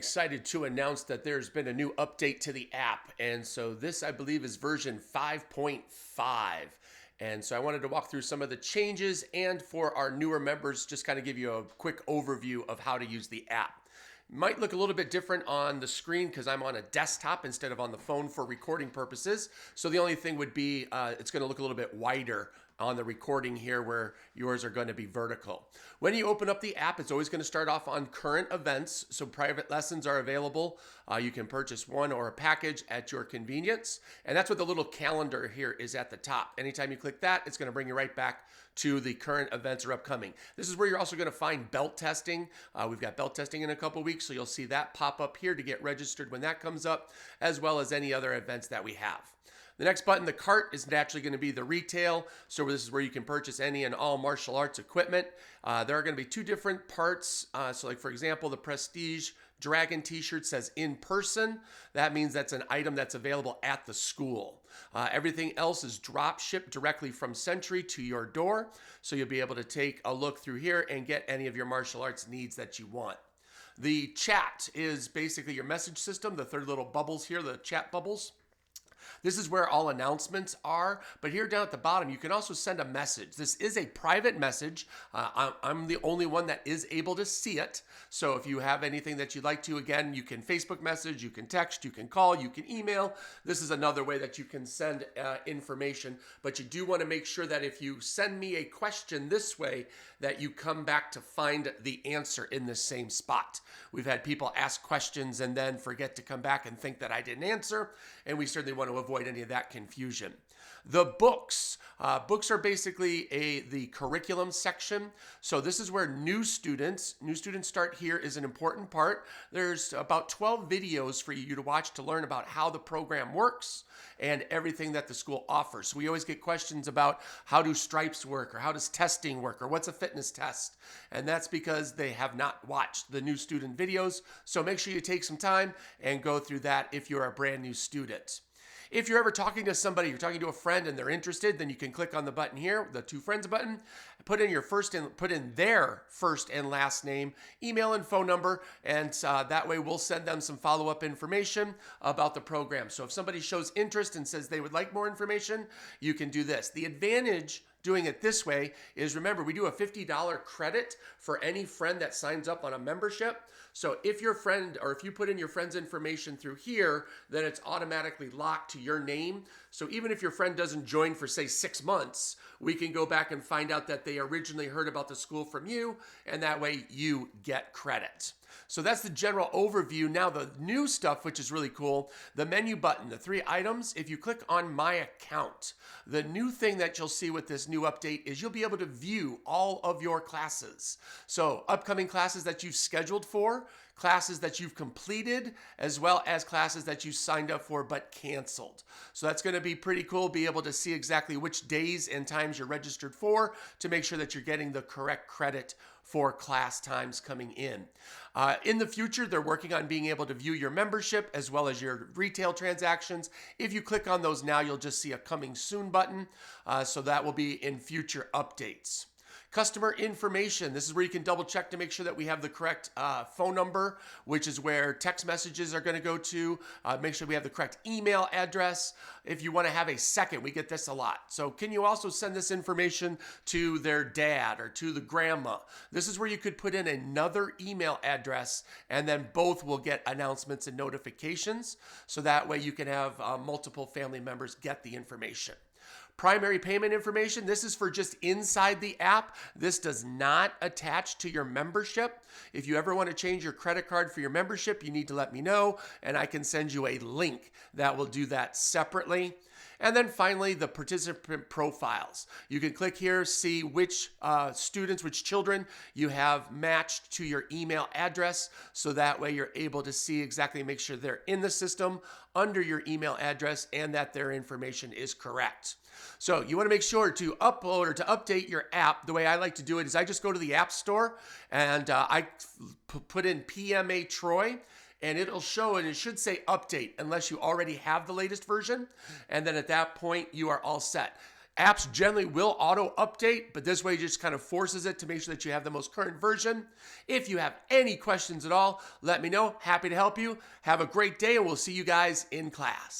Excited to announce that there's been a new update to the app. And so this, I believe, is version 5.5. And so I wanted to walk through some of the changes and for our newer members, just kind of give you a quick overview of how to use the app. Might look a little bit different on the screen because I'm on a desktop instead of on the phone for recording purposes. So the only thing would be it's going to look a little bit wider on the recording here where yours are going to be vertical. When you open up the app, it's always going to start off on current events. So private lessons are available. You can purchase one or a package at your convenience. And that's what the little calendar here is at the top. Anytime you click that, it's going to bring you right back to the current events are upcoming. This is where you're also going to find belt testing. We've got belt testing in a couple weeks, so you'll see that pop up here to get registered when that comes up, as well as any other events that we have. The next button, the cart, is naturally going to be the retail. So this is where you can purchase any and all martial arts equipment. There are going to be two different parts. So like, for example, the Prestige Dragon t-shirt says in person. That means that's an item that's available at the school. Everything else is drop shipped directly from Century to your door. So you'll be able to take a look through here and get any of your martial arts needs that you want. The chat is basically your message system. The third little bubbles here, the chat bubbles. This is where all announcements are, but here down at the bottom, you can also send a message. This is a private message. I'm the only one that is able to see it. So if you have anything that you'd like to, again, you can Facebook message, you can text, you can call, you can email. This is another way that you can send information, but you do want to make sure that if you send me a question this way, that you come back to find the answer in the same spot. We've had people ask questions and then forget to come back and think that I didn't answer, and we certainly want to avoid any of that confusion. The books. Books are basically the curriculum section. So this is where new students start here is an important part. There's about 12 videos for you to watch to learn about how the program works and everything that the school offers. So we always get questions about how do stripes work or how does testing work or what's a fitness test? And that's because they have not watched the new student videos. So make sure you take some time and go through that if you're a brand new student. If you're ever talking to somebody, you're talking to a friend and they're interested, then you can click on the button here, the Two Friends button, put in their first and last name, email and phone number, and that way we'll send them some follow-up information about the program. So if somebody shows interest and says they would like more information, you can do this. The advantage doing it this way is, remember, we do a $50 credit for any friend that signs up on a membership. So if your friend, or if you put in your friend's information through here, then it's automatically locked to your name. So even if your friend doesn't join for, say, 6 months, we can go back and find out that they originally heard about the school from you, and that way you get credit. So that's the general overview. Now the new stuff, which is really cool, the menu button, the 3 items, if you click on My Account, the new thing that you'll see with this new update is you'll be able to view all of your classes. So upcoming classes that you've scheduled for, classes that you've completed, as well as classes that you signed up for but canceled. So that's going to be pretty cool, be able to see exactly which days and times you're registered for to make sure that you're getting the correct credit for class times coming in. In the future, they're working on being able to view your membership as well as your retail transactions. If you click on those now, you'll just see a coming soon button. So that will be in future updates. Customer information. This is where you can double check to make sure that we have the correct phone number, which is where text messages are going to go to. Make sure we have the correct email address. If you want to have a second, we get this a lot. So can you also send this information to their dad or to the grandma? This is where you could put in another email address and then both will get announcements and notifications. So that way you can have multiple family members get the information. Primary payment information, this is for just inside the app. This does not attach to your membership. If you ever want to change your credit card for your membership, you need to let me know, and I can send you a link that will do that separately. And then finally, the participant profiles. You can click here, see which students, which children you have matched to your email address. So that way you're able to see exactly, make sure they're in the system under your email address and that their information is correct. So you want to make sure to upload or to update your app. The way I like to do it is I just go to the App Store and I put in PMA Troy, and it'll show, and it should say update unless you already have the latest version. And then at that point, you are all set. Apps generally will auto update, but this way just kind of forces it to make sure that you have the most current version. If you have any questions at all, let me know. Happy to help you. Have a great day, and we'll see you guys in class.